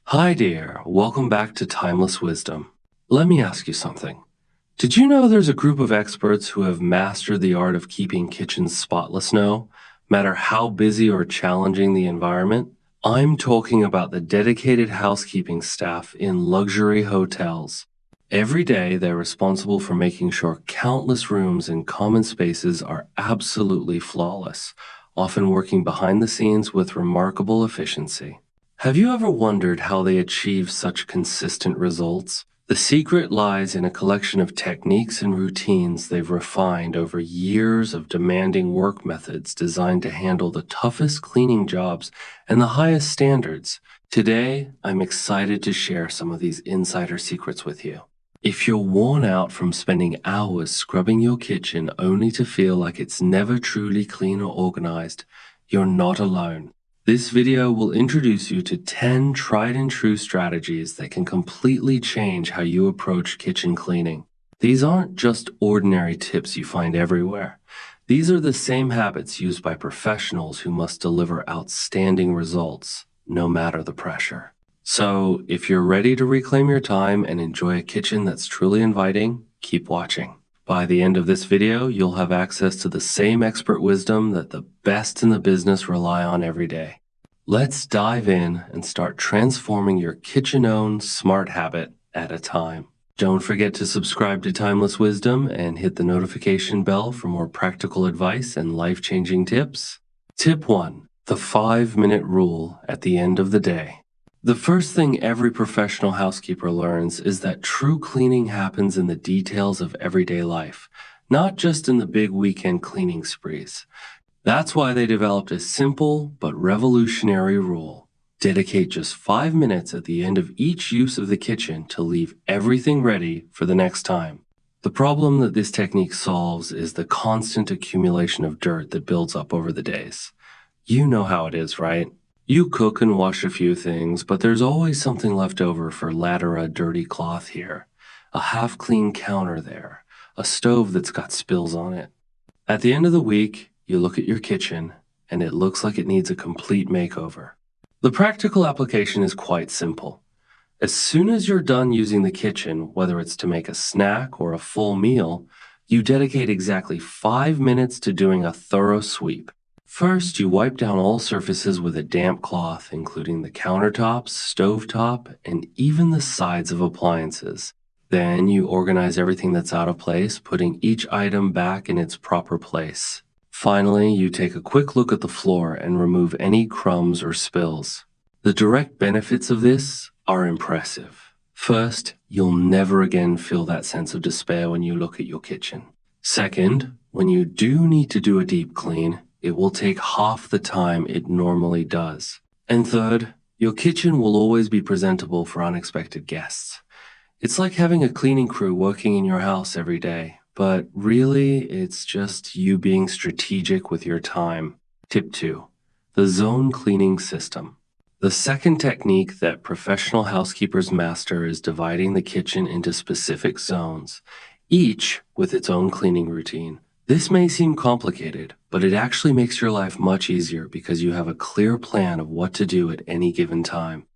Hi dear, welcome back to Timeless Wisdom. Let me ask you something. Did you know there's a group of experts who have mastered the art of keeping kitchens spotless no matter how busy or challenging the environment? I'm talking about the dedicated housekeeping staff in luxury hotels. Every day, they're responsible for making sure countless rooms and common spaces are absolutely flawless, often working behind the scenes with remarkable efficiency. Have you ever wondered how they achieve such consistent results? The secret lies in a collection of techniques and routines they've refined over years of demanding work methods designed to handle the toughest cleaning jobs and the highest standards. Today, I'm excited to share some of these insider secrets with you. If you're worn out from spending hours scrubbing your kitchen only to feel like it's never truly clean or organized, you're not alone. This video will introduce you to 10 tried and true strategies that can completely change how you approach kitchen cleaning. These aren't just ordinary tips you find everywhere. These are the same habits used by professionals who must deliver outstanding results, no matter the pressure. So, if you're ready to reclaim your time and enjoy a kitchen that's truly inviting, keep watching. By the end of this video, you'll have access to the same expert wisdom that the best in the business rely on every day. Let's dive in and start transforming your kitchen-owned smart habit at a time. Don't forget to subscribe to Timeless Wisdom and hit the notification bell for more practical advice and life-changing tips. Tip 1. The 5-minute rule at the end of the day. The first thing every professional housekeeper learns is that true cleaning happens in the details of everyday life, not just in the big weekend cleaning sprees. That's why they developed a simple but revolutionary rule. Dedicate just 5 minutes at the end of each use of the kitchen to leave everything ready for the next time. The problem that this technique solves is the constant accumulation of dirt that builds up over the days. You know how it is, right? You cook and wash a few things, but there's always something left over for ladder a dirty cloth here, a half-clean counter there, a stove that's got spills on it. At the end of the week, you look at your kitchen, and it looks like it needs a complete makeover. The practical application is quite simple. As soon as you're done using the kitchen, whether it's to make a snack or a full meal, you dedicate exactly 5 minutes to doing a thorough sweep. First, you wipe down all surfaces with a damp cloth, including the countertops, stovetop, and even the sides of appliances. Then you organize everything that's out of place, putting each item back in its proper place. Finally, you take a quick look at the floor and remove any crumbs or spills. The direct benefits of this are impressive. First, you'll never again feel that sense of despair when you look at your kitchen. Second, when you do need to do a deep clean, it will take half the time it normally does. And third, your kitchen will always be presentable for unexpected guests. It's like having a cleaning crew working in your house every day, but really, it's just you being strategic with your time. Tip 2. The zone cleaning system. The second technique that professional housekeepers master is dividing the kitchen into specific zones, each with its own cleaning routine. This may seem complicated, but it actually makes your life much easier because you have a clear plan of what to do at any given time.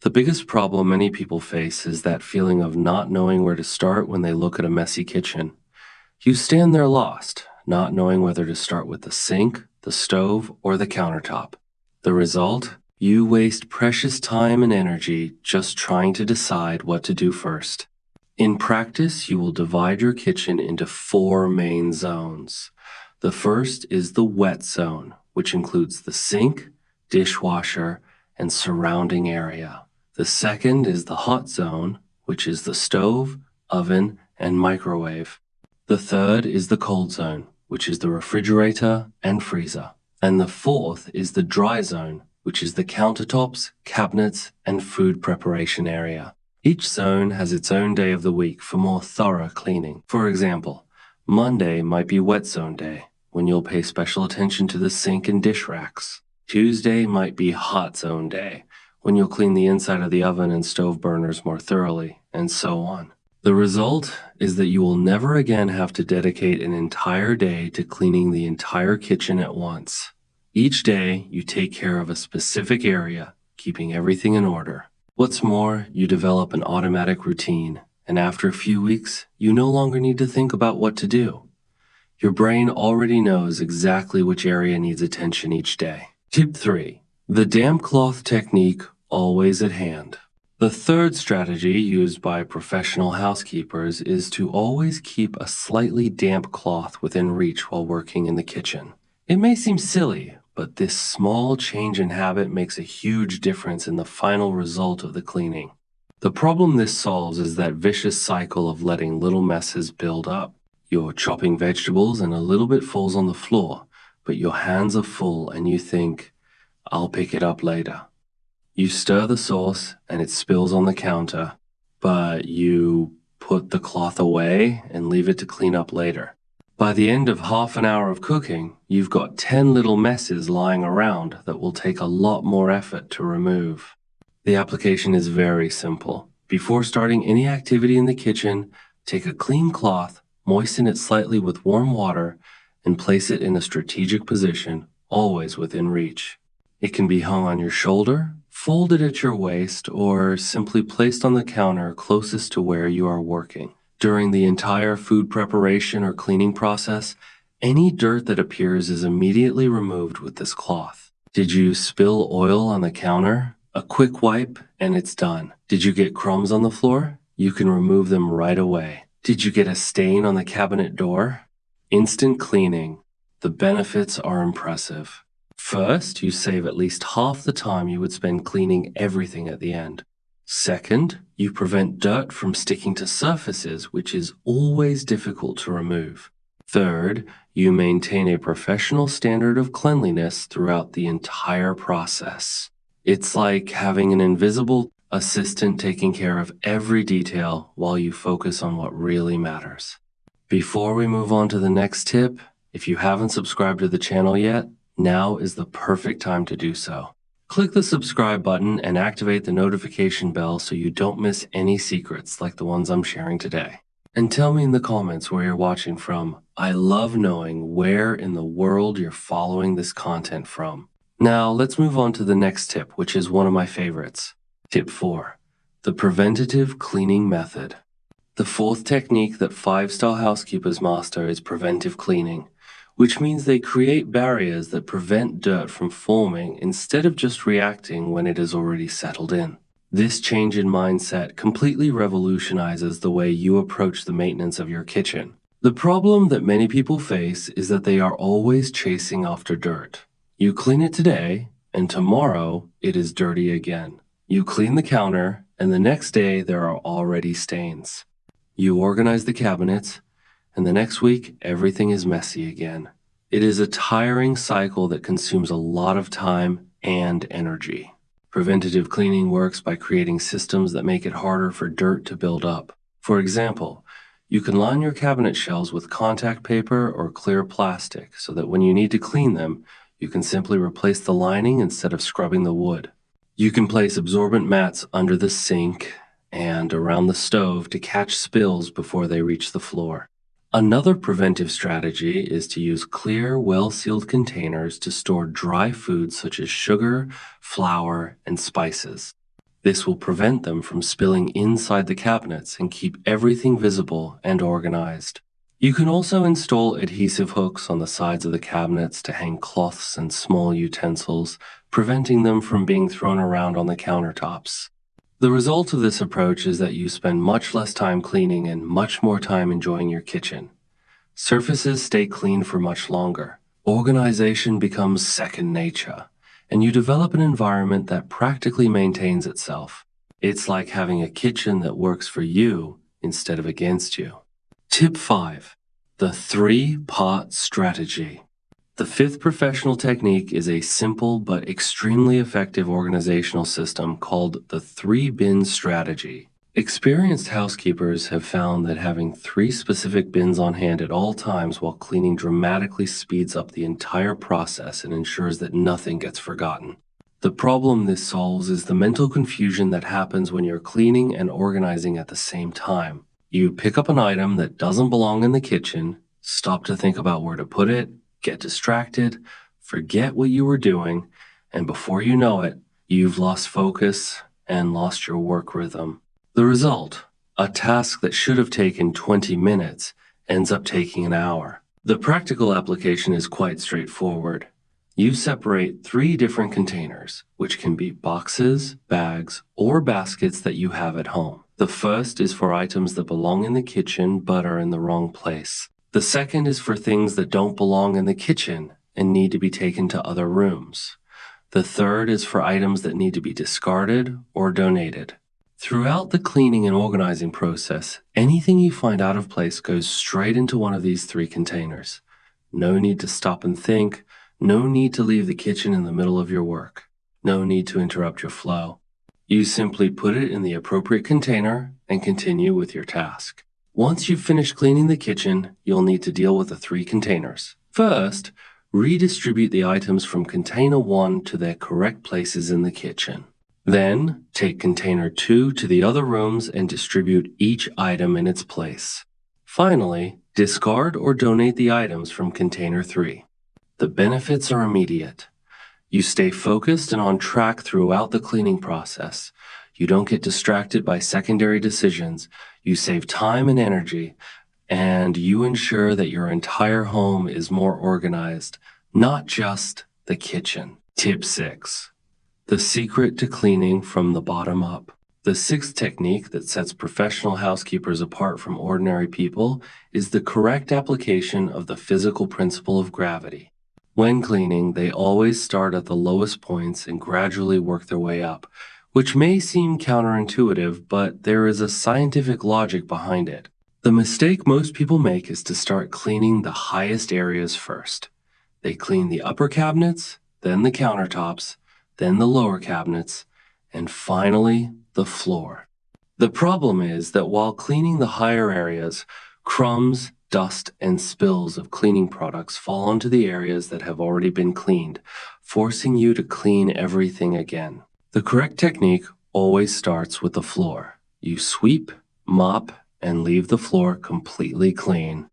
The biggest problem many people face is that feeling of not knowing where to start when they look at a messy kitchen. You stand there lost, not knowing whether to start with the sink, the stove, or the countertop. The result? You waste precious time and energy just trying to decide what to do first. In practice, you will divide your kitchen into 4 main zones. The first is the wet zone, which includes the sink, dishwasher, and surrounding area. The second is the hot zone, which is the stove, oven, and microwave. The third is the cold zone, which is the refrigerator and freezer. And the fourth is the dry zone, which is the countertops, cabinets, and food preparation area. Each zone has its own day of the week for more thorough cleaning. For example, Monday might be wet zone day, when you'll pay special attention to the sink and dish racks. Tuesday might be hot zone day, when you'll clean the inside of the oven and stove burners more thoroughly, and so on. The result is that you will never again have to dedicate an entire day to cleaning the entire kitchen at once. Each day, you take care of a specific area, keeping everything in order. What's more, you develop an automatic routine, and after a few weeks, you no longer need to think about what to do. Your brain already knows exactly which area needs attention each day. Tip 3. The damp cloth technique, always at hand. The third strategy used by professional housekeepers is to always keep a slightly damp cloth within reach while working in the kitchen. It may seem silly, but this small change in habit makes a huge difference in the final result of the cleaning. The problem this solves is that vicious cycle of letting little messes build up. You're chopping vegetables and a little bit falls on the floor, but your hands are full and you think, I'll pick it up later. You stir the sauce and it spills on the counter, but you put the cloth away and leave it to clean up later. By the end of half an hour of cooking, you've got 10 little messes lying around that will take a lot more effort to remove. The application is very simple. Before starting any activity in the kitchen, take a clean cloth, moisten it slightly with warm water, and place it in a strategic position, always within reach. It can be hung on your shoulder, folded at your waist, or simply placed on the counter closest to where you are working. During the entire food preparation or cleaning process, any dirt that appears is immediately removed with this cloth. Did you spill oil on the counter? A quick wipe and it's done. Did you get crumbs on the floor? You can remove them right away. Did you get a stain on the cabinet door? Instant cleaning. The benefits are impressive. First, you save at least half the time you would spend cleaning everything at the end. Second, you prevent dirt from sticking to surfaces, which is always difficult to remove. Third, you maintain a professional standard of cleanliness throughout the entire process. It's like having an invisible assistant taking care of every detail while you focus on what really matters. Before we move on to the next tip, if you haven't subscribed to the channel yet, now is the perfect time to do so. Click the subscribe button and activate the notification bell so you don't miss any secrets like the ones I'm sharing today. And tell me in the comments where you're watching from. I love knowing where in the world you're following this content from. Now let's move on to the next tip, which is one of my favorites. Tip 4. The preventative cleaning method. The fourth technique that 5-star housekeepers master is preventive cleaning, which means they create barriers that prevent dirt from forming instead of just reacting when it has already settled in. This change in mindset completely revolutionizes the way you approach the maintenance of your kitchen. The problem that many people face is that they are always chasing after dirt. You clean it today, and tomorrow it is dirty again. You clean the counter, and the next day there are already stains. You organize the cabinets, and the next week, everything is messy again. It is a tiring cycle that consumes a lot of time and energy. Preventative cleaning works by creating systems that make it harder for dirt to build up. For example, you can line your cabinet shelves with contact paper or clear plastic so that when you need to clean them, you can simply replace the lining instead of scrubbing the wood. You can place absorbent mats under the sink and around the stove to catch spills before they reach the floor. Another preventive strategy is to use clear, well-sealed containers to store dry foods such as sugar, flour, and spices. This will prevent them from spilling inside the cabinets and keep everything visible and organized. You can also install adhesive hooks on the sides of the cabinets to hang cloths and small utensils, preventing them from being thrown around on the countertops. The result of this approach is that you spend much less time cleaning and much more time enjoying your kitchen. Surfaces stay clean for much longer. Organization becomes second nature, and you develop an environment that practically maintains itself. It's like having a kitchen that works for you instead of against you. Tip 5. The 3-pot strategy. The fifth professional technique is a simple but extremely effective organizational system called the 3-bin strategy. Experienced housekeepers have found that having 3 specific bins on hand at all times while cleaning dramatically speeds up the entire process and ensures that nothing gets forgotten. The problem this solves is the mental confusion that happens when you're cleaning and organizing at the same time. You pick up an item that doesn't belong in the kitchen, stop to think about where to put it, get distracted, forget what you were doing, and before you know it, you've lost focus and lost your work rhythm. The result, a task that should have taken 20 minutes ends up taking an hour. The practical application is quite straightforward. You separate 3 different containers, which can be boxes, bags, or baskets that you have at home. The first is for items that belong in the kitchen but are in the wrong place. The second is for things that don't belong in the kitchen and need to be taken to other rooms. The third is for items that need to be discarded or donated. Throughout the cleaning and organizing process, anything you find out of place goes straight into one of these 3 containers. No need to stop and think. No need to leave the kitchen in the middle of your work. No need to interrupt your flow. You simply put it in the appropriate container and continue with your task. Once you've finished cleaning the kitchen, you'll need to deal with the 3 containers. First, redistribute the items from container 1 to their correct places in the kitchen. Then, take container 2 to the other rooms and distribute each item in its place. Finally, discard or donate the items from container 3. The benefits are immediate. You stay focused and on track throughout the cleaning process. You don't get distracted by secondary decisions. You save time and energy, and you ensure that your entire home is more organized, not just the kitchen. Tip 6. The secret to cleaning from the bottom up. The 6th technique that sets professional housekeepers apart from ordinary people is the correct application of the physical principle of gravity. When cleaning, they always start at the lowest points and gradually work their way up, which may seem counterintuitive, but there is a scientific logic behind it. The mistake most people make is to start cleaning the highest areas first. They clean the upper cabinets, then the countertops, then the lower cabinets, and finally, the floor. The problem is that while cleaning the higher areas, crumbs, dust, and spills of cleaning products fall onto the areas that have already been cleaned, forcing you to clean everything again. The correct technique always starts with the floor. You sweep, mop, and leave the floor completely clean.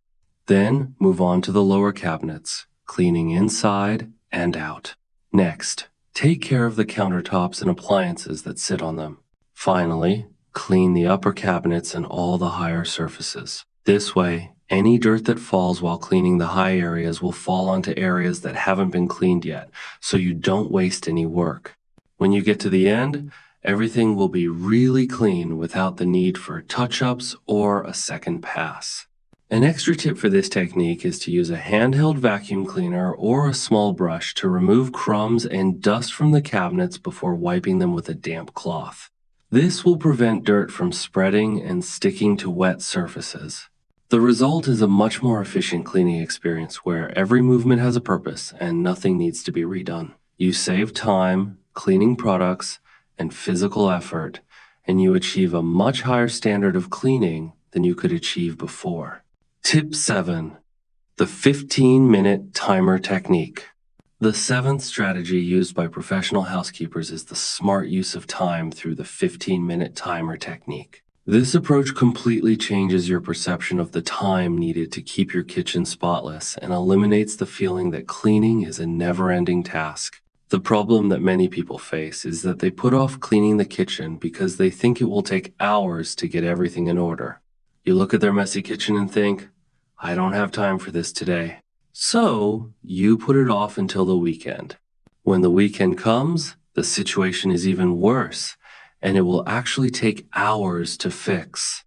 Then move on to the lower cabinets, cleaning inside and out. Next, take care of the countertops and appliances that sit on them. Finally, clean the upper cabinets and all the higher surfaces. This way, any dirt that falls while cleaning the high areas will fall onto areas that haven't been cleaned yet, so you don't waste any work. When you get to the end, everything will be really clean without the need for touch-ups or a second pass. An extra tip for this technique is to use a handheld vacuum cleaner or a small brush to remove crumbs and dust from the cabinets before wiping them with a damp cloth. This will prevent dirt from spreading and sticking to wet surfaces. The result is a much more efficient cleaning experience where every movement has a purpose and nothing needs to be redone. You save time, cleaning products, and physical effort, and you achieve a much higher standard of cleaning than you could achieve before. Tip 7. The 15-minute timer technique. The 7th strategy used by professional housekeepers is the smart use of time through the 15-minute timer technique. This approach completely changes your perception of the time needed to keep your kitchen spotless and eliminates the feeling that cleaning is a never-ending task. The problem that many people face is that they put off cleaning the kitchen because they think it will take hours to get everything in order. You look at their messy kitchen and think, I don't have time for this today. So you put it off until the weekend. When the weekend comes, the situation is even worse, and it will actually take hours to fix.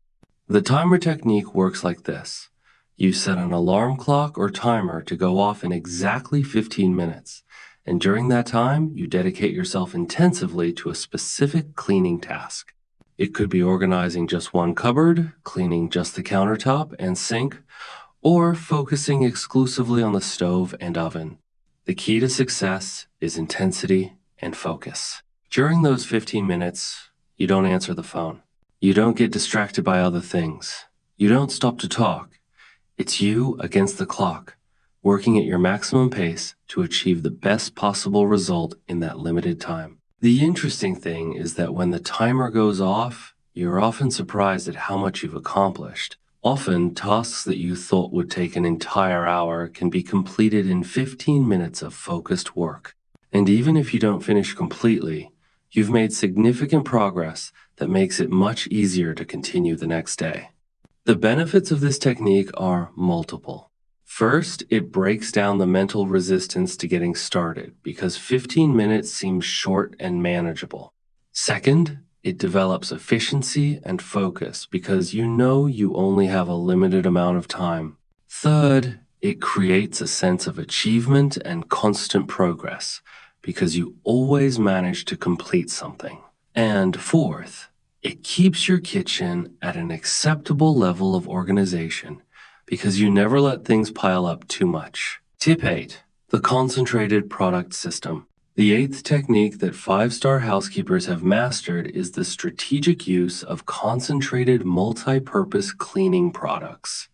The timer technique works like this. You set an alarm clock or timer to go off in exactly 15 minutes, and during that time, you dedicate yourself intensively to a specific cleaning task. It could be organizing just one cupboard, cleaning just the countertop and sink, or focusing exclusively on the stove and oven. The key to success is intensity and focus. During those 15 minutes, you don't answer the phone. You don't get distracted by other things. You don't stop to talk. It's you against the clock, working at your maximum pace to achieve the best possible result in that limited time. The interesting thing is that when the timer goes off, you're often surprised at how much you've accomplished. Often, tasks that you thought would take an entire hour can be completed in 15 minutes of focused work. And even if you don't finish completely, you've made significant progress that makes it much easier to continue the next day. The benefits of this technique are multiple. First, it breaks down the mental resistance to getting started because 15 minutes seems short and manageable. Second, it develops efficiency and focus because you know you only have a limited amount of time. Third, it creates a sense of achievement and constant progress because you always manage to complete something. And fourth, it keeps your kitchen at an acceptable level of organization because you never let things pile up too much. Tip 8. The concentrated product system. The eighth technique that 5-star housekeepers have mastered is the strategic use of concentrated multi-purpose cleaning products.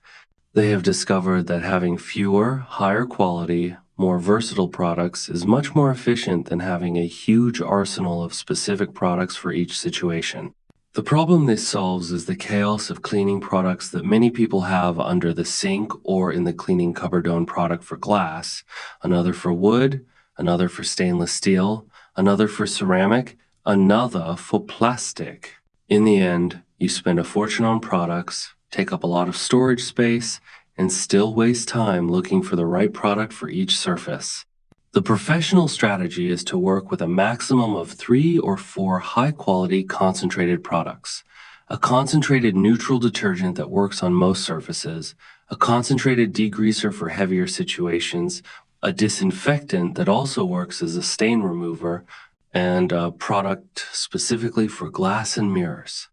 They have discovered that having fewer, higher quality, more versatile products is much more efficient than having a huge arsenal of specific products for each situation. The problem this solves is the chaos of cleaning products that many people have under the sink or in the cleaning cupboard own product for glass, another for wood, another for stainless steel, another for ceramic, another for plastic. In the end, you spend a fortune on products, take up a lot of storage space, and still waste time looking for the right product for each surface. The professional strategy is to work with a maximum of 3 or 4 high-quality concentrated products. A concentrated neutral detergent that works on most surfaces, a concentrated degreaser for heavier situations, a disinfectant that also works as a stain remover, and a product specifically for glass and mirrors.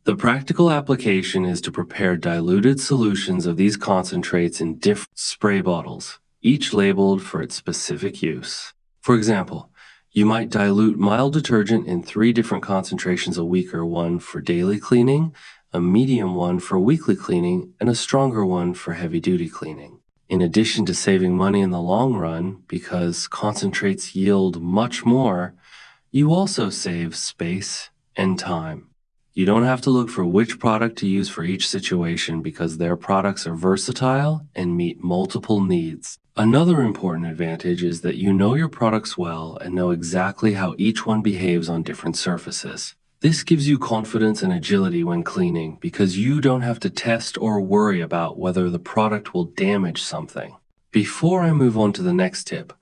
The practical application is to prepare diluted solutions of these concentrates in different spray bottles, each labeled for its specific use. For example, you might dilute mild detergent in 3 different concentrations: a weaker one for daily cleaning, a medium one for weekly cleaning, and a stronger one for heavy-duty cleaning. In addition to saving money in the long run, because concentrates yield much more, you also save space and time. You don't have to look for which product to use for each situation because their products are versatile and meet multiple needs. Another important advantage is that you know your products well and know exactly how each one behaves on different surfaces. This gives you confidence and agility when cleaning because you don't have to test or worry about whether the product will damage something. Before I move on to the next tip,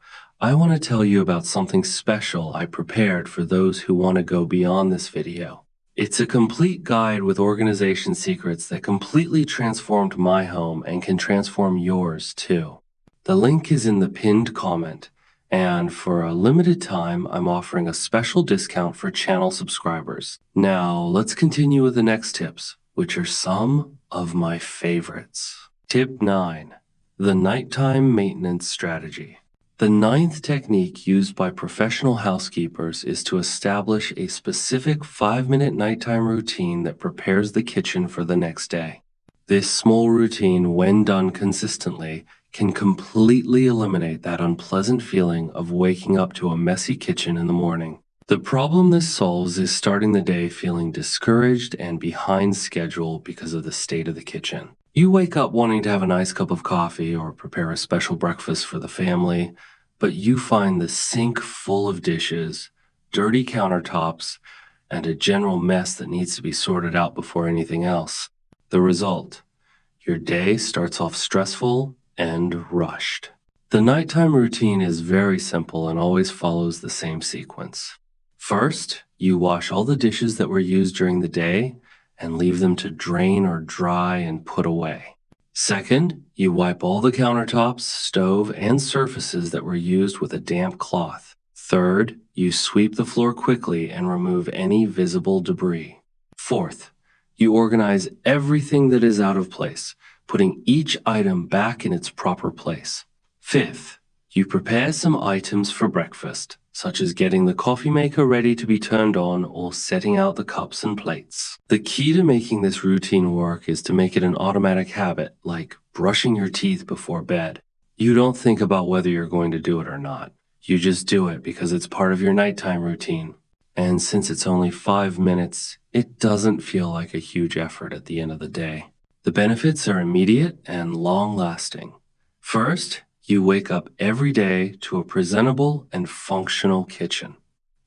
I want to tell you about something special I prepared for those who want to go beyond this video. It's a complete guide with organization secrets that completely transformed my home and can transform yours too. The link is in the pinned comment, and for a limited time, I'm offering a special discount for channel subscribers. Now, let's continue with the next tips, which are some of my favorites. Tip 9. The nighttime maintenance strategy. The 9th technique used by professional housekeepers is to establish a specific 5-minute nighttime routine that prepares the kitchen for the next day. This small routine, when done consistently, can completely eliminate that unpleasant feeling of waking up to a messy kitchen in the morning. The problem this solves is starting the day feeling discouraged and behind schedule because of the state of the kitchen. You wake up wanting to have a nice cup of coffee or prepare a special breakfast for the family, but you find the sink full of dishes, dirty countertops, and a general mess that needs to be sorted out before anything else. The result: your day starts off stressful and rushed. The nighttime routine is very simple and always follows the same sequence. First, you wash all the dishes that were used during the day and leave them to drain or dry and put away. Second, you wipe all the countertops, stove, and surfaces that were used with a damp cloth. Third, you sweep the floor quickly and remove any visible debris. Fourth, you organize everything that is out of place, putting each item back in its proper place. Fifth, you prepare some items for breakfast, such as getting the coffee maker ready to be turned on or setting out the cups and plates. The key to making this routine work is to make it an automatic habit, like brushing your teeth before bed. You don't think about whether you're going to do it or not. You just do it because it's part of your nighttime routine. And since it's only 5 minutes, it doesn't feel like a huge effort at the end of the day. The benefits are immediate and long-lasting. First, you wake up every day to a presentable and functional kitchen.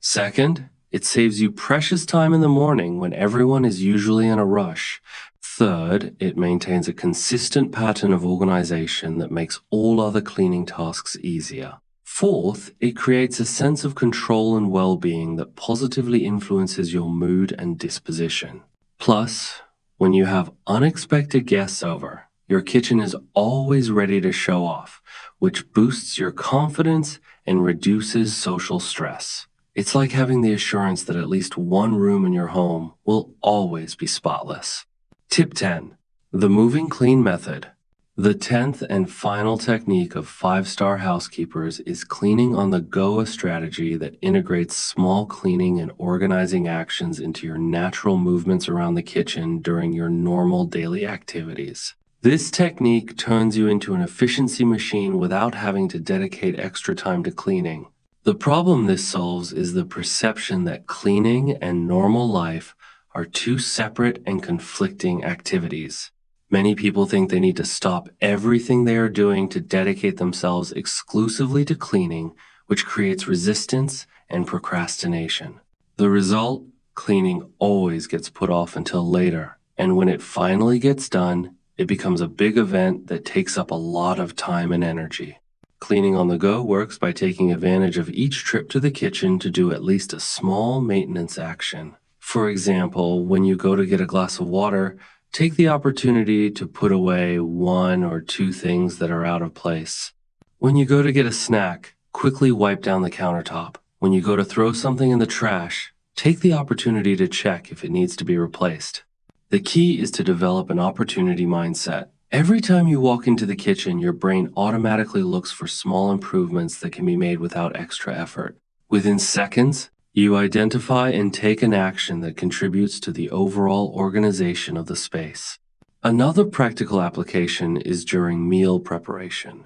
Second, It saves you precious time in the morning when everyone is usually in a rush. Third, it maintains a consistent pattern of organization that makes all other cleaning tasks easier. Fourth, it creates a sense of control and well-being that positively influences your mood and disposition. Plus, when you have unexpected guests over, your kitchen is always ready to show off, which boosts your confidence and reduces social stress. It's like having the assurance that at least one room in your home will always be spotless. Tip 10. The moving clean method. The 10th and final technique of 5-star housekeepers is cleaning on the go, a strategy that integrates small cleaning and organizing actions into your natural movements around the kitchen during your normal daily activities. This technique turns you into an efficiency machine without having to dedicate extra time to cleaning. The problem this solves is the perception that cleaning and normal life are two separate and conflicting activities. Many people think they need to stop everything they are doing to dedicate themselves exclusively to cleaning, which creates resistance and procrastination. The result? Cleaning always gets put off until later, and when it finally gets done, it becomes a big event that takes up a lot of time and energy. Cleaning on the go works by taking advantage of each trip to the kitchen to do at least a small maintenance action. For example, when you go to get a glass of water, take the opportunity to put away one or two things that are out of place. When you go to get a snack, quickly wipe down the countertop. When you go to throw something in the trash, take the opportunity to check if it needs to be replaced. The key is to develop an opportunity mindset. Every time you walk into the kitchen, your brain automatically looks for small improvements that can be made without extra effort. Within seconds, you identify and take an action that contributes to the overall organization of the space. Another practical application is during meal preparation.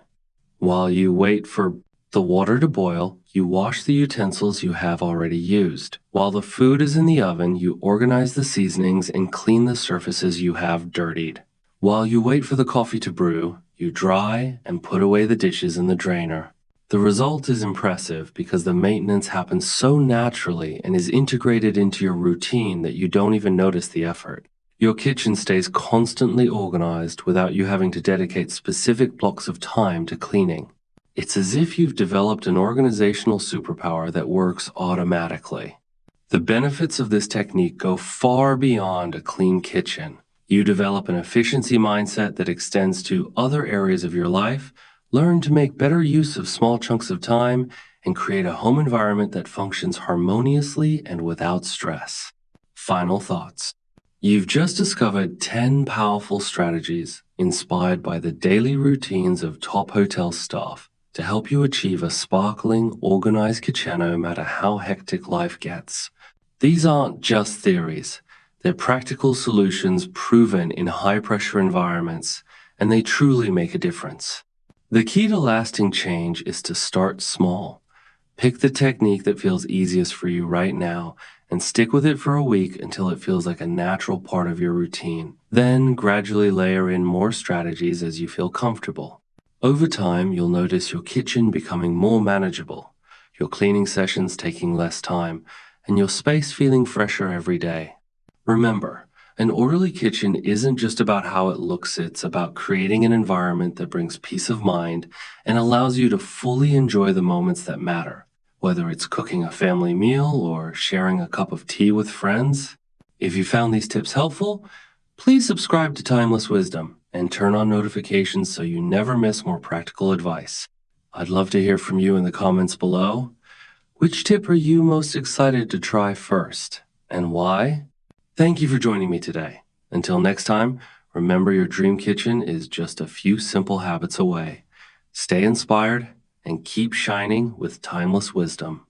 While you wait for the water to boil, you wash the utensils you have already used. While the food is in the oven, you organize the seasonings and clean the surfaces you have dirtied. While you wait for the coffee to brew, you dry and put away the dishes in the drainer. The result is impressive because the maintenance happens so naturally and is integrated into your routine that you don't even notice the effort. Your kitchen stays constantly organized without you having to dedicate specific blocks of time to cleaning. It's as if you've developed an organizational superpower that works automatically. The benefits of this technique go far beyond a clean kitchen. You develop an efficiency mindset that extends to other areas of your life, learn to make better use of small chunks of time, and create a home environment that functions harmoniously and without stress. Final thoughts. You've just discovered 10 powerful strategies inspired by the daily routines of top hotel staff to help you achieve a sparkling, organized kitchen no matter how hectic life gets. These aren't just theories. They're practical solutions proven in high-pressure environments, and they truly make a difference. The key to lasting change is to start small. Pick the technique that feels easiest for you right now and stick with it for a week until it feels like a natural part of your routine. Then gradually layer in more strategies as you feel comfortable. Over time, you'll notice your kitchen becoming more manageable, your cleaning sessions taking less time, and your space feeling fresher every day. Remember, an orderly kitchen isn't just about how it looks, it's about creating an environment that brings peace of mind and allows you to fully enjoy the moments that matter, whether it's cooking a family meal or sharing a cup of tea with friends. If you found these tips helpful, please subscribe to Timeless Wisdom and turn on notifications so you never miss more practical advice. I'd love to hear from you in the comments below. Which tip are you most excited to try first, and why? Thank you for joining me today. Until next time, remember your dream kitchen is just a few simple habits away. Stay inspired and keep shining with timeless wisdom.